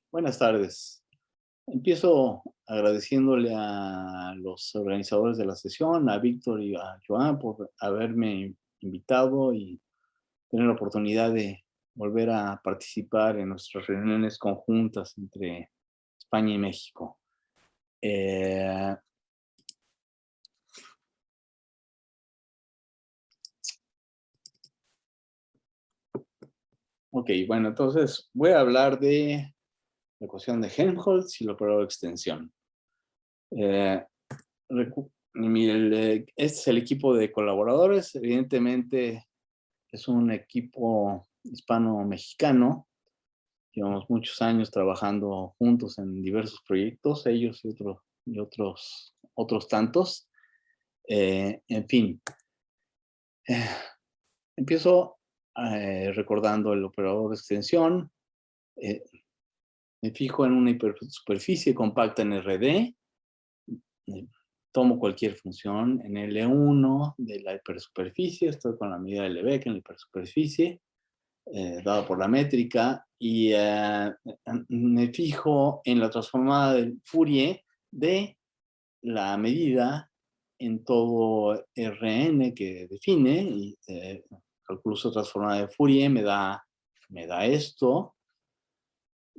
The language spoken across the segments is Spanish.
Buenas tardes. Empiezo agradeciéndole a los organizadores de la sesión, a Víctor y a Joan por haberme invitado y tener la oportunidad de volver a participar en nuestras reuniones conjuntas entre España y México. Eh, ok, bueno, entonces voy a hablar de la ecuación de Helmholtz y la prueba de extensión. Eh, Este es el equipo de colaboradores. Evidentemente, es un equipo hispano-mexicano. Llevamos muchos años trabajando juntos en diversos proyectos, ellos y otros tantos. En fin, eh, empiezo recordando el operador de extensión. Eh, Me fijo en una hipersuperficie compacta en RD. eh, Tomo cualquier función en L1 de la hipersuperficie. Estoy con la medida de Lebesgue en la hipersuperficie. Dado por la métrica, y me fijo en la transformada de Fourier de la medida en todo Rn que define, y calculo su transformada de Fourier, me da esto,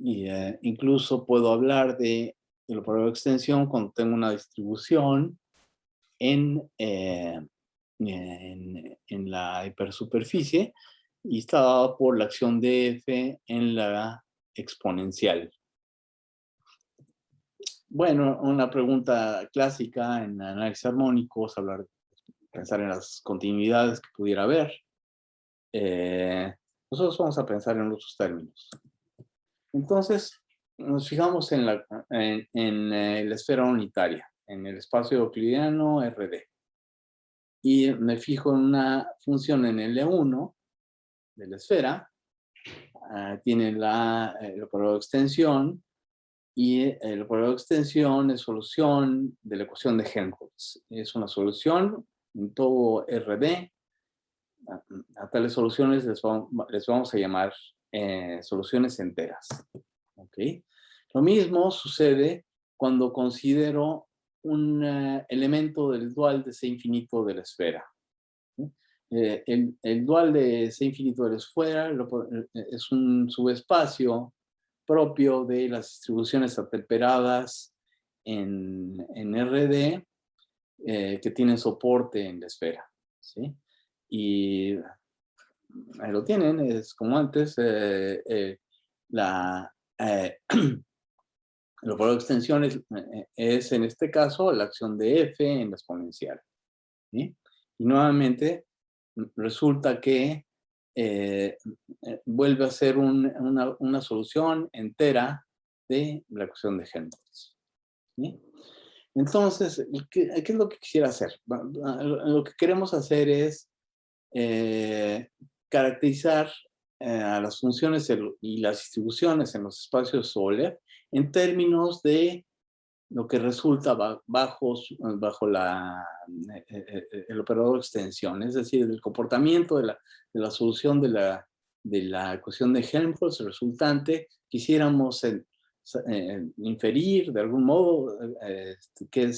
y incluso puedo hablar del operador de extensión cuando tengo una distribución en, eh, en la hipersuperficie, y está dado por la acción de f en la exponencial. Bueno, una pregunta clásica en análisis armónico es pensar en las continuidades que pudiera haber. Nosotros vamos a pensar en otros términos. Entonces, nos fijamos en la esfera unitaria, en el espacio euclidiano RD. Y me fijo en una función en L1 de la esfera. Tiene el operador de extensión, y el operador de extensión es solución de la ecuación de Helmholtz. Es una solución en todo RD. A tales soluciones les vamos a llamar soluciones enteras. ¿Okay? Lo mismo sucede cuando considero un elemento del dual de C infinito de la esfera. El dual de C infinito de la esfera es un subespacio propio de las distribuciones atemperadas en RD, que tienen soporte en la esfera, ¿sí? Y ahí lo tienen, es como antes, la, el operador de extensión es en este caso la acción de f en la exponencial, ¿sí? Y nuevamente resulta que vuelve a ser una solución entera de la ecuación de Helmholtz, ¿sí? Entonces, ¿qué es lo que quisiera hacer? Lo que queremos hacer es caracterizar a las funciones y las distribuciones en los espacios Euler en términos de lo que resulta bajo el operador de extensión, es decir, del comportamiento de la solución de la ecuación de Helmholtz resultante. Quisiéramos inferir de algún modo que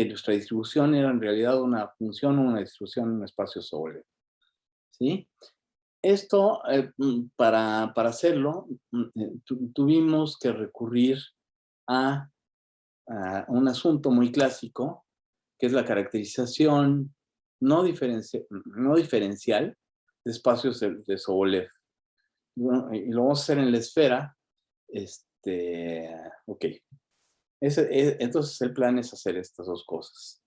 nuestra distribución era en realidad una función o una distribución en un espacio Euler, ¿sí? Esto, para hacerlo, tuvimos que recurrir a un asunto muy clásico, que es la caracterización no diferencial de espacios de Sobolev. Bueno, y lo vamos a hacer en la esfera. Ok. Entonces el plan es hacer estas dos cosas.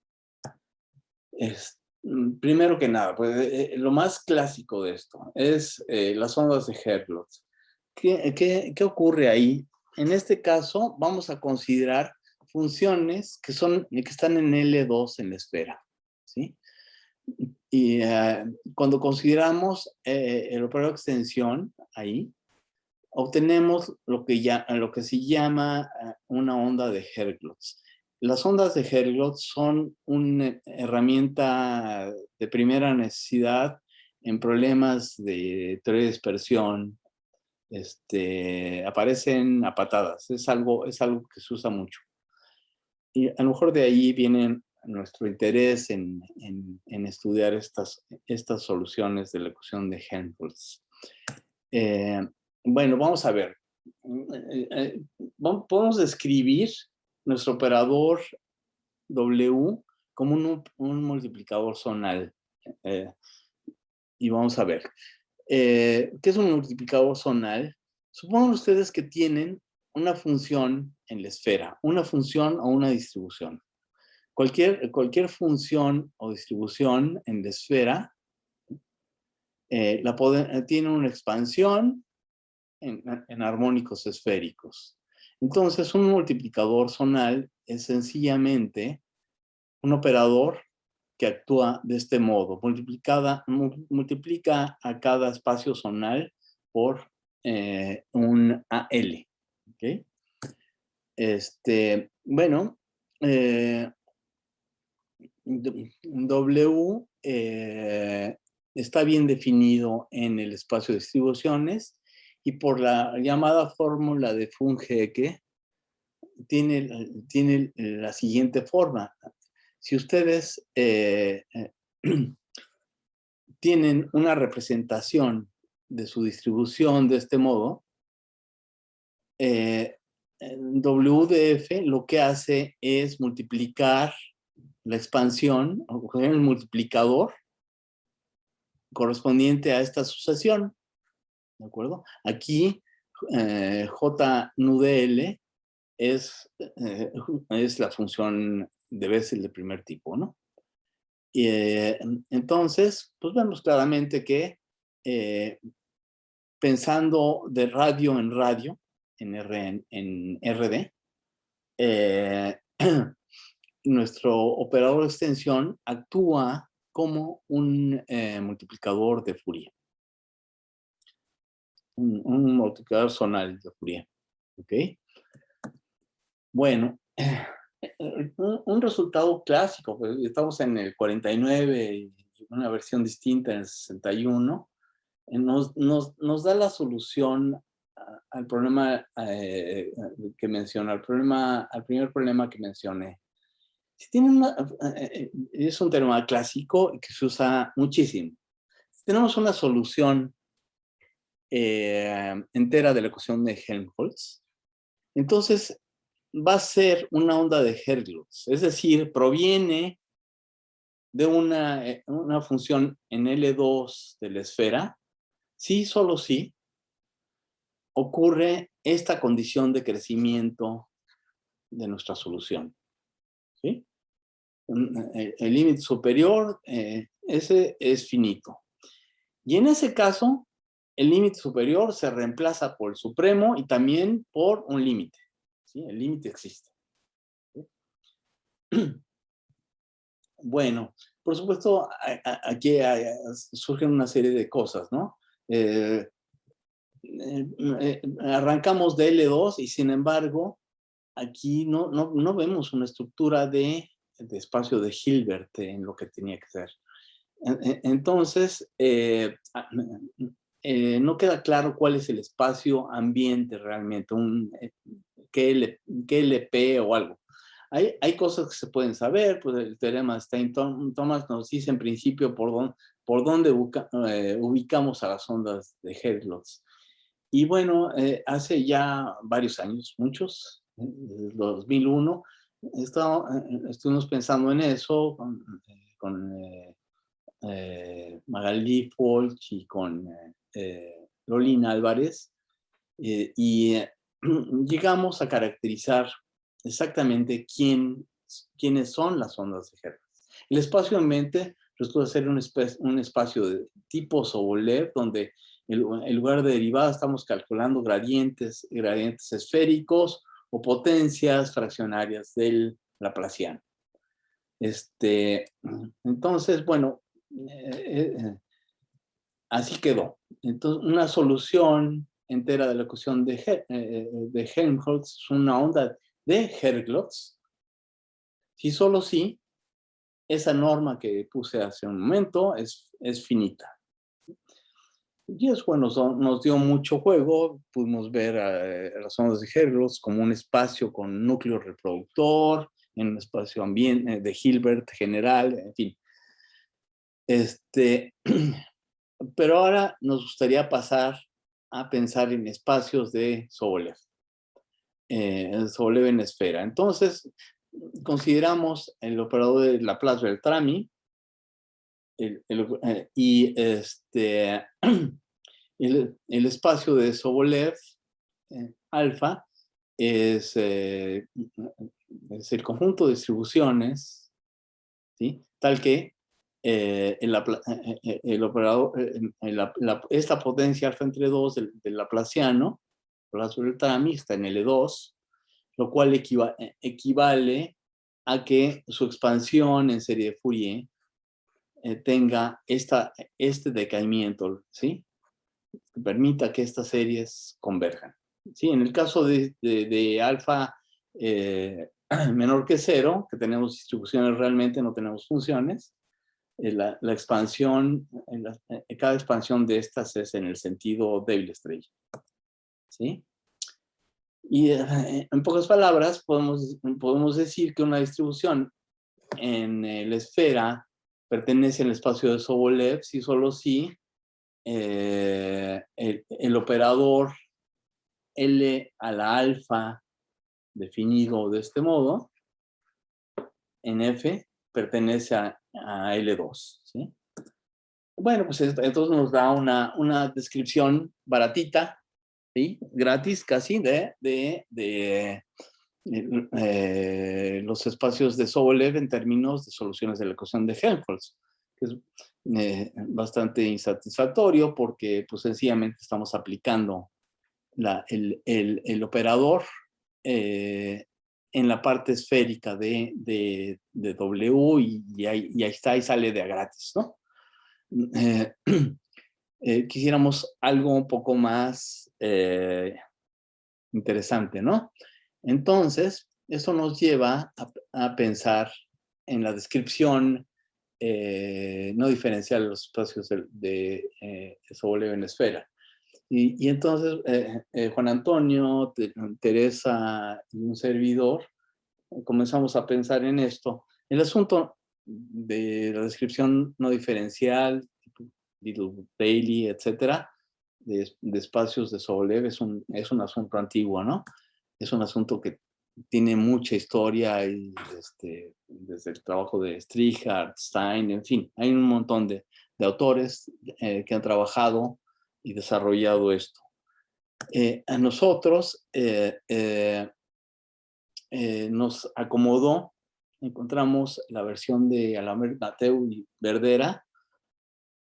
Primero que nada, pues, lo más clásico de esto es las ondas de Herlitz. ¿Qué ocurre ahí? En este caso, vamos a considerar funciones que están en L2 en la esfera, ¿sí? Y cuando consideramos el operador de extensión ahí, obtenemos lo que se llama una onda de Herlitz. Las ondas de Herlitz son una herramienta de primera necesidad en problemas de teoría de dispersión, aparecen a patadas. Es algo que se usa mucho. Y a lo mejor de ahí viene nuestro interés en estudiar estas soluciones de la ecuación de Helmholtz. Bueno, vamos a ver. Podemos describir nuestro operador W como un multiplicador zonal. Y vamos a ver. ¿Qué es un multiplicador zonal? Supongan ustedes que tienen una función en la esfera, una función o una distribución. Cualquier función o distribución en la esfera tiene una expansión en armónicos esféricos. Entonces, un multiplicador zonal es sencillamente un operador que actúa de este modo. Multiplica a cada espacio zonal por un AL. ¿Okay? Bueno, W está bien definido en el espacio de distribuciones y por la llamada fórmula de Fung-Hecke tiene la siguiente forma. Si ustedes tienen una representación de su distribución de este modo, WDF lo que hace es multiplicar la expansión, o el multiplicador correspondiente a esta sucesión. ¿De acuerdo? Aquí J NUDL es la función de Bessel de primer tipo, ¿no? Y, entonces, pues vemos claramente que pensando de radio en radio, en RD, nuestro operador de extensión actúa como un multiplicador de Fourier. Un multiplicador zonal de Fourier. ¿Ok? Bueno, un resultado clásico, pues estamos en el 49 y una versión distinta en el 61, nos da la solución al problema que menciono, al primer problema que mencioné. Si tienen es un tema clásico que se usa muchísimo. Si tenemos una solución entera de la ecuación de Helmholtz, entonces va a ser una onda de Helmholtz, es decir, proviene de una función en L2 de la esfera, sí, solo sí, ocurre esta condición de crecimiento de nuestra solución. ¿Sí? El límite superior, ese es finito. Y en ese caso, el límite superior se reemplaza por el supremo y también por un límite. ¿Sí? El límite existe. ¿Sí? Bueno, por supuesto, aquí surgen una serie de cosas, ¿no? Arrancamos de L2 y sin embargo, aquí no vemos una estructura de espacio de Hilbert en lo que tenía que ser. Entonces, no queda claro cuál es el espacio ambiente realmente, KLP o algo. Hay cosas que se pueden saber, pues el teorema de Stein-Thomas nos dice en principio por dónde ubicamos a las ondas de Helmholtz. Y bueno, hace ya varios años, muchos, desde 2001, estuvimos pensando en eso con Magalí Folch y con Lolín Álvarez, y llegamos a caracterizar exactamente quiénes son las ondas de Helmholtz. El espacio en mente resulta ser un espacio de tipo Sobolev, donde en lugar de derivadas estamos calculando gradientes esféricos o potencias fraccionarias del laplaciano. Entonces, bueno, así quedó. Entonces, una solución entera de la ecuación de Helmholtz es una onda de Helmholtz, si solo si esa norma que puse hace un momento es finita. Y es bueno, nos dio mucho juego, pudimos ver las ondas de Hertz como un espacio con núcleo reproductor, en un espacio ambiente de Hilbert general, en fin. Pero ahora nos gustaría pasar a pensar en espacios de Sobolev, Sobolev en esfera. Entonces, consideramos el operador de Laplace-Beltrami y el espacio de Sobolev alfa es el conjunto de distribuciones, ¿sí? Tal que el operador, esta potencia alfa entre 2 del laplaciano, Laplace-Beltrami, está en L2, lo cual equivale a que su expansión en serie de Fourier tenga este decaimiento, ¿sí? Que permita que estas series converjan. ¿Sí? En el caso de alfa menor que 0, que tenemos distribuciones realmente, no tenemos funciones, la expansión, cada expansión de estas es en el sentido débil estrella. ¿Sí? Y en pocas palabras, podemos decir que una distribución en la esfera pertenece al espacio de Sobolev si solo si el operador L a la alfa definido de este modo en F pertenece a L2. ¿Sí? Bueno, pues entonces nos da una descripción baratita, ¿sí? Gratis casi de los espacios de Sobolev en términos de soluciones de la ecuación de Helmholtz, que es bastante insatisfactorio porque pues sencillamente estamos aplicando el operador en la parte esférica de W y ahí está y sale de a gratis, ¿no? Quisiéramos algo un poco más interesante, ¿no? Entonces, eso nos lleva a pensar en la descripción no diferencial de los espacios de Sobolev en esfera. Y entonces Juan Antonio, Teresa y un servidor comenzamos a pensar en esto. El asunto de la descripción no diferencial, Little Bailey, etcétera, de espacios de Sobolev es un asunto antiguo, ¿no? Es un asunto que tiene mucha historia y desde el trabajo de Strichard, Stein, en fin, hay un montón de autores que han trabajado y desarrollado esto. A nosotros nos acomodó, encontramos la versión de Alain Mateu y Verdera,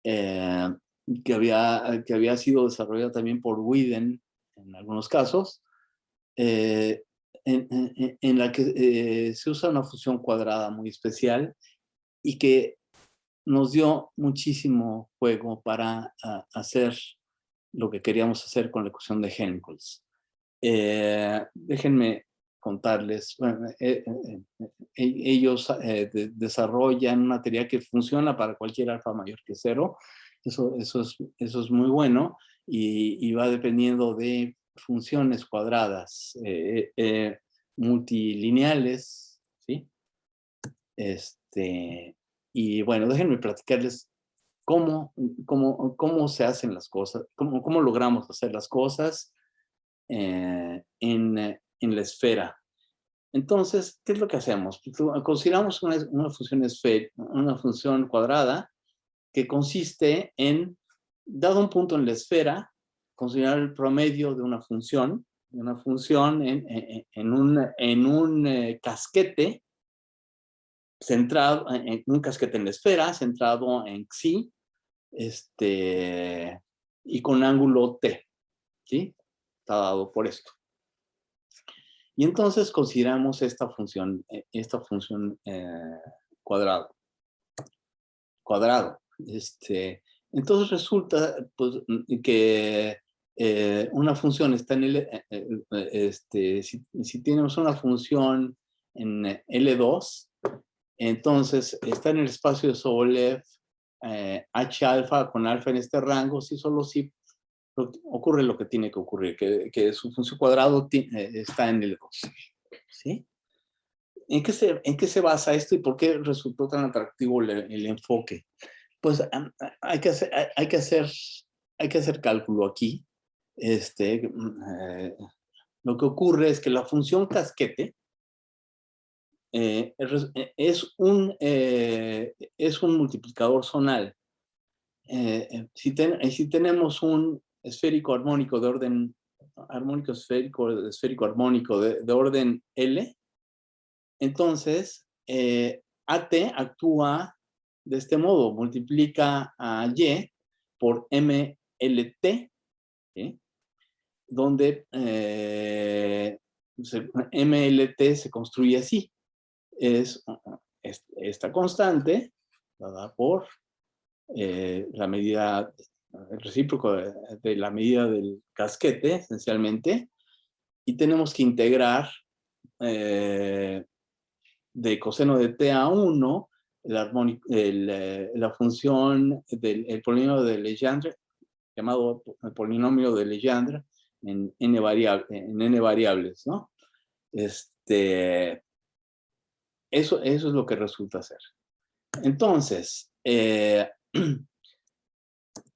que había sido desarrollada también por Widen en algunos casos, en la que se usa una función cuadrada muy especial y que nos dio muchísimo juego para hacer lo que queríamos hacer con la ecuación de Helmholtz. Déjenme contarles, bueno, ellos desarrollan una teoría que funciona para cualquier alfa mayor que 0. Eso es muy bueno y va dependiendo de funciones cuadradas multilineales, ¿sí? Y bueno, déjenme platicarles cómo se hacen las cosas, cómo logramos hacer las cosas en la esfera. Entonces, ¿qué es lo que hacemos? Consideramos una función cuadrada que consiste en, dado un punto en la esfera, considerar el promedio de una función en un casquete centrado, en un casquete en la esfera, centrado en Xi, y con ángulo T, ¿sí? Está dado por esto. Y entonces consideramos esta función cuadrado. Entonces resulta pues, que una función está en si tenemos una función en L2, entonces está en el espacio de Sobolev H alfa con alfa en este rango, sí, solo si ocurre lo que tiene que ocurrir, que su función cuadrado está en el 2. ¿Sí? ¿En qué se basa esto y por qué resultó tan atractivo el enfoque? Pues hay que hacer cálculo aquí. Lo que ocurre es que la función casquete es un multiplicador zonal. Si tenemos un esférico armónico de orden esférico armónico de orden L, entonces AT actúa de este modo, multiplica a Y por MLT, ¿sí? Donde MLT se construye así. Es esta constante dada por la medida, el recíproco de la medida del casquete, esencialmente, y tenemos que integrar de coseno de t a 1 la función del polinomio de Legendre, llamado el polinomio de Legendre, en n variables, ¿no? Eso es lo que resulta ser. Entonces, ¿qué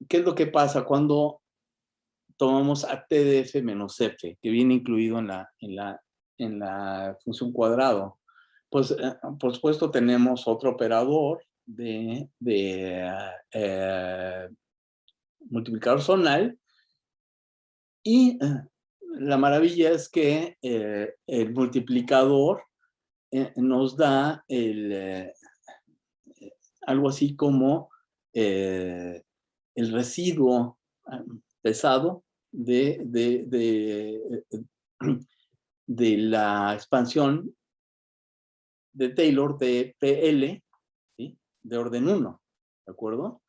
es lo que pasa cuando tomamos a t de f menos f, que viene incluido en la función cuadrado? Pues, por supuesto, tenemos otro operador de multiplicador zonal, y la maravilla es que el multiplicador nos da algo así como el residuo pesado de la expansión de Taylor de PL, ¿sí? De orden 1, ¿de acuerdo?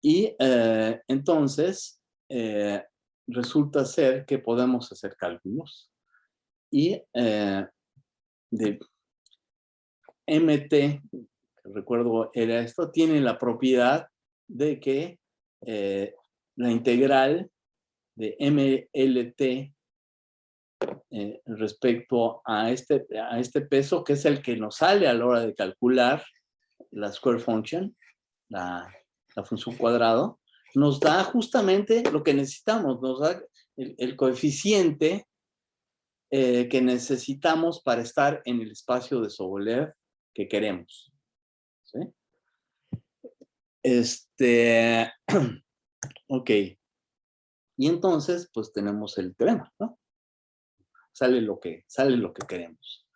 Y entonces resulta ser que podemos hacer cálculos y de MT, recuerdo era esto, tiene la propiedad de que la integral de MLT respecto a este peso, que es el que nos sale a la hora de calcular la square function, la función cuadrado, nos da justamente lo que necesitamos, nos da el coeficiente que necesitamos para estar en el espacio de Sobolev que queremos. ¿Sí? Ok. Y entonces, pues tenemos el teorema, ¿no? Sale lo que queremos.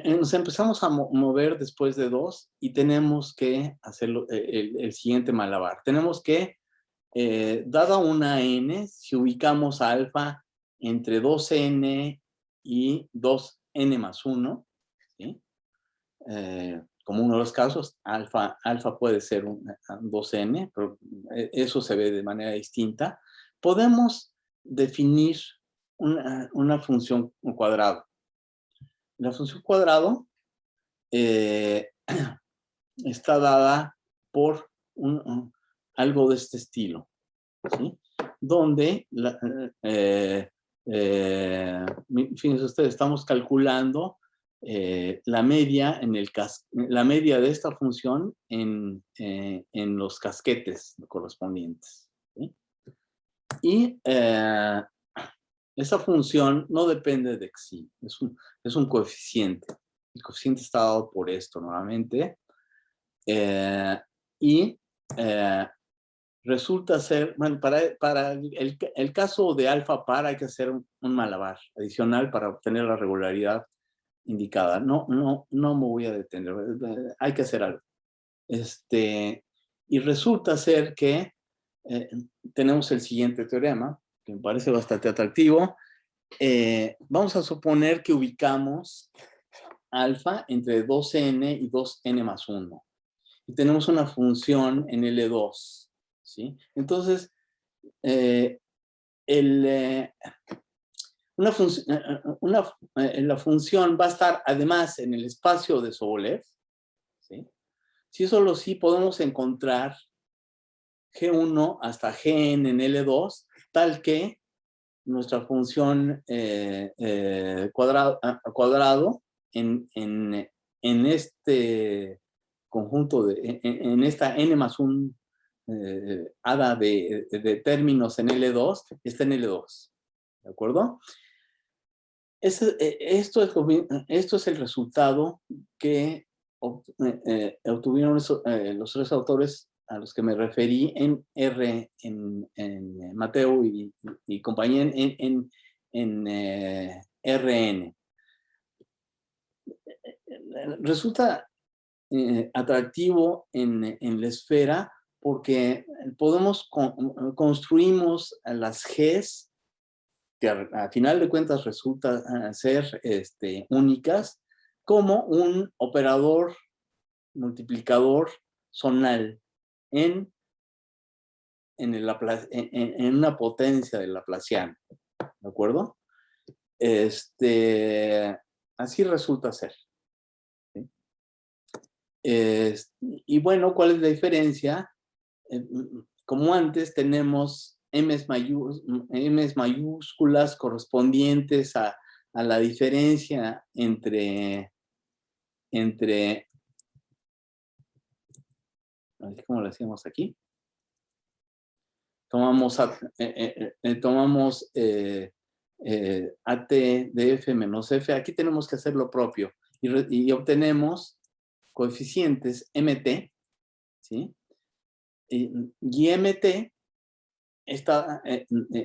Nos empezamos a mover después de 2 y tenemos que hacer el siguiente malabar. Tenemos que, dada una n, si ubicamos a alfa entre 2n y 2n más 1, ¿sí? Como uno de los casos, alfa puede ser 2n, pero eso se ve de manera distinta. Podemos definir una función cuadrado. La función cuadrado está dada por algo de este estilo, ¿sí? Donde, fíjense ustedes, estamos calculando la media de esta función en los casquetes correspondientes, ¿sí? Y esa función no depende de xi, es un coeficiente. El coeficiente está dado por esto nuevamente. Y resulta ser, bueno, para el caso de alfa par hay que hacer un malabar adicional para obtener la regularidad indicada. No me voy a detener, hay que hacer algo. Y resulta ser que tenemos el siguiente teorema, que me parece bastante atractivo. Vamos a suponer que ubicamos alfa entre 2n y 2n más 1. Y tenemos una función en L2, ¿sí? Entonces, la función va a estar además en el espacio de Sobolev, ¿sí? Si solo sí podemos encontrar G1 hasta Gn en L2, tal que nuestra función cuadrado en este conjunto, en esta n más 1 hada de términos en L2, está en L2. ¿De acuerdo? Esto es el resultado que obtuvieron los tres autores a los que me referí en Mateo y compañía en RN. Resulta atractivo en la esfera porque construimos las Gs que a final de cuentas resultan ser únicas, como un operador multiplicador zonal en una potencia de Laplaciano. ¿De acuerdo? Así resulta ser. ¿Sí? Y bueno, ¿cuál es la diferencia? Como antes tenemos M's mayúsculas correspondientes a la diferencia entre ¿cómo lo hacemos aquí? Tomamos AT de F menos F. Aquí tenemos que hacer lo propio y obtenemos coeficientes MT, ¿sí? Y MT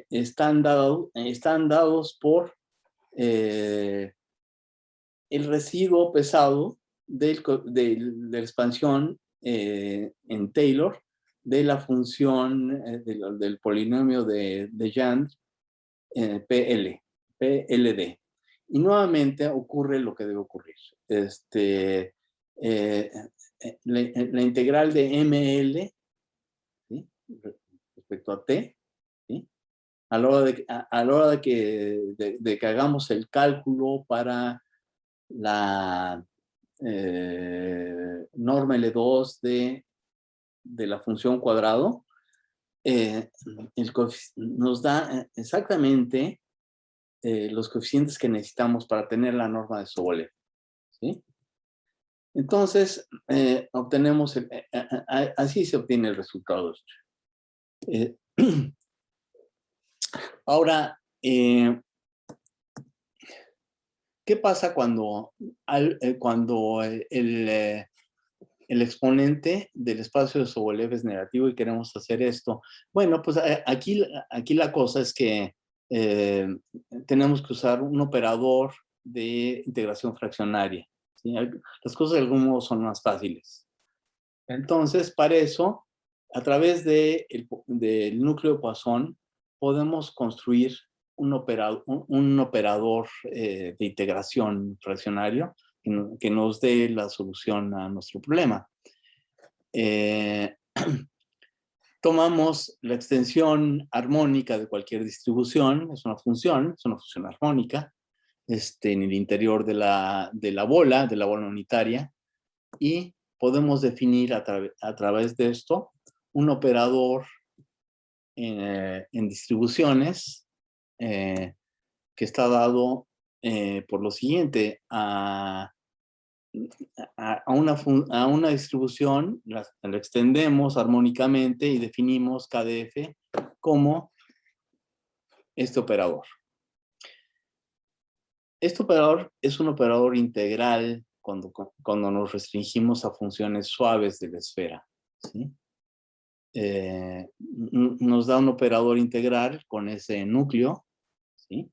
están dados por el residuo pesado de la expansión en Taylor de la función del polinomio de Legendre PLD. Y nuevamente ocurre lo que debe ocurrir. La integral de ML, ¿sí? Respecto a T, ¿sí? A la hora de que hagamos el cálculo para la norma L2 de la función cuadrado, nos da exactamente los coeficientes que necesitamos para tener la norma de Sobolev, ¿sí? Entonces, obtenemos, así se obtiene el resultado. Ahora, ¿qué pasa cuando el exponente del espacio de Sobolev es negativo y queremos hacer esto? Bueno, pues aquí la cosa es que tenemos que usar un operador de integración fraccionaria, ¿sí? Las cosas de algún modo son más fáciles. Entonces, para eso, a través del núcleo de Poisson, podemos construir un operador de integración fraccionario que nos dé la solución a nuestro problema. Tomamos la extensión armónica de cualquier distribución, es una función armónica, en el interior de la bola unitaria, y podemos definir a través de esto un operador en distribuciones que está dado por lo siguiente: a una distribución, la extendemos armónicamente y definimos KdF como este operador. Este operador es un operador integral cuando nos restringimos a funciones suaves de la esfera, ¿sí? Nos da un operador integral con ese núcleo, ¿sí?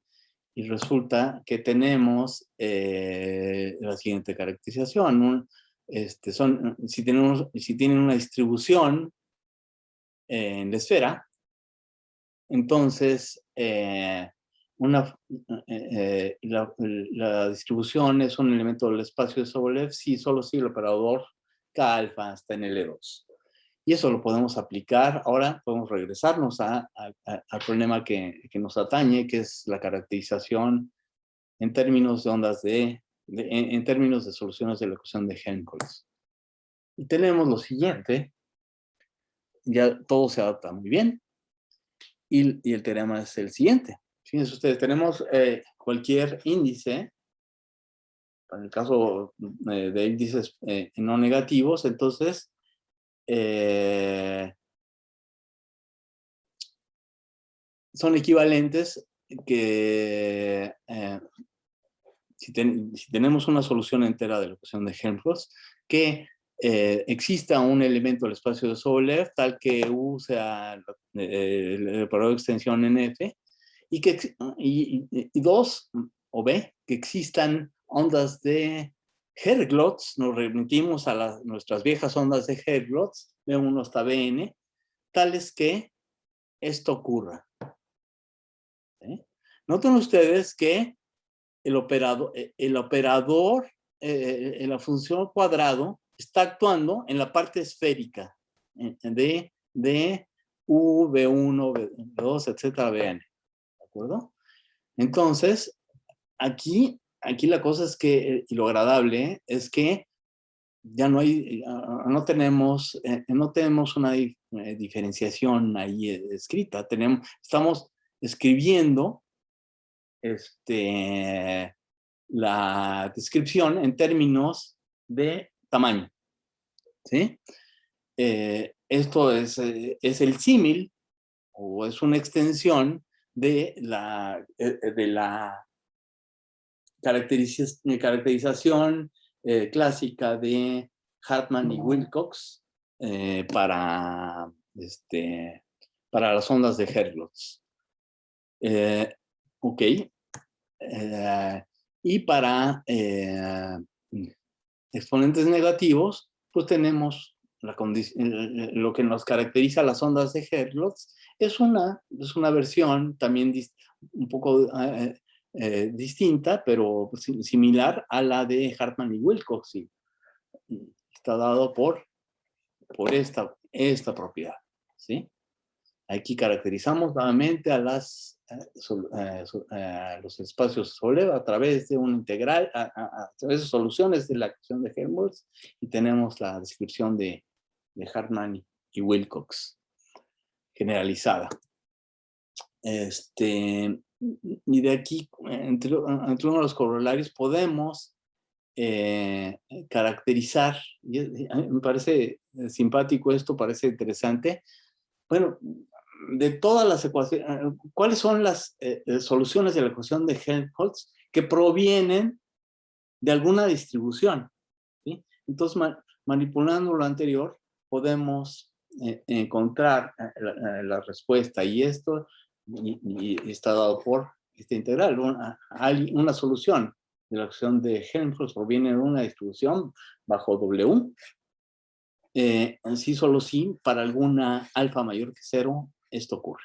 Y resulta que tenemos la siguiente caracterización. Si tienen una distribución en la esfera, entonces la distribución es un elemento del espacio de Sobolev si solo sigue el operador K alfa hasta en L2. Y eso lo podemos aplicar. Ahora podemos regresarnos al problema que nos atañe, que es la caracterización en términos de ondas en términos de soluciones de la ecuación de Helmholtz. Y tenemos lo siguiente, ya todo se adapta muy bien, y el teorema es el siguiente. Fíjense ustedes, tenemos cualquier índice, en el caso de índices no negativos, entonces son equivalentes que si tenemos una solución entera de la ecuación de Helmholtz, que exista un elemento del espacio de Sobolev tal que U sea el operador de extensión en F, y dos, o B, que existan ondas de Herglotz, nos remitimos a nuestras viejas ondas de Herglotz, B1 hasta Bn, tales que esto ocurra. ¿Sí? Noten ustedes que el operador en la función cuadrado está actuando en la parte esférica de U, B1, B2, etcétera, Bn. ¿De acuerdo? Entonces, aquí la cosa es que, y lo agradable es que ya no tenemos una diferenciación ahí escrita. Estamos escribiendo la descripción en términos de tamaño, ¿sí? Esto es el símil, o es una extensión de la caracterización clásica de Hartmann y Wilcox para las ondas de Herlitz. Ok. Y para exponentes negativos, pues tenemos lo que nos caracteriza las ondas de Herlitz, es una versión también un poco distinta, pero similar a la de Hartmann y Wilcox. Y está dado por esta propiedad, ¿sí? Aquí caracterizamos nuevamente a los espacios Sobolev a través de un integral, a través de soluciones de la ecuación de Helmholtz, y tenemos la descripción de Hartmann y Wilcox generalizada. Y de aquí, entre uno de los corolarios, podemos caracterizar, y a mí me parece simpático esto, parece interesante. Bueno, de todas las ecuaciones, ¿cuáles son las soluciones de la ecuación de Helmholtz que provienen de alguna distribución? ¿Sí? Entonces, manipulando lo anterior, podemos encontrar la respuesta, y esto y está dado por esta integral. Una solución de la ecuación de Helmholtz proviene de una distribución bajo W. Sí, solo sí, para alguna alfa mayor que 0, esto ocurre.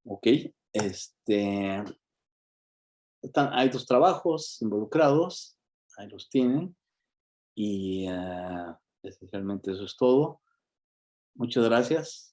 Ok, hay dos trabajos involucrados, ahí los tienen, y esencialmente eso es todo. Muchas gracias.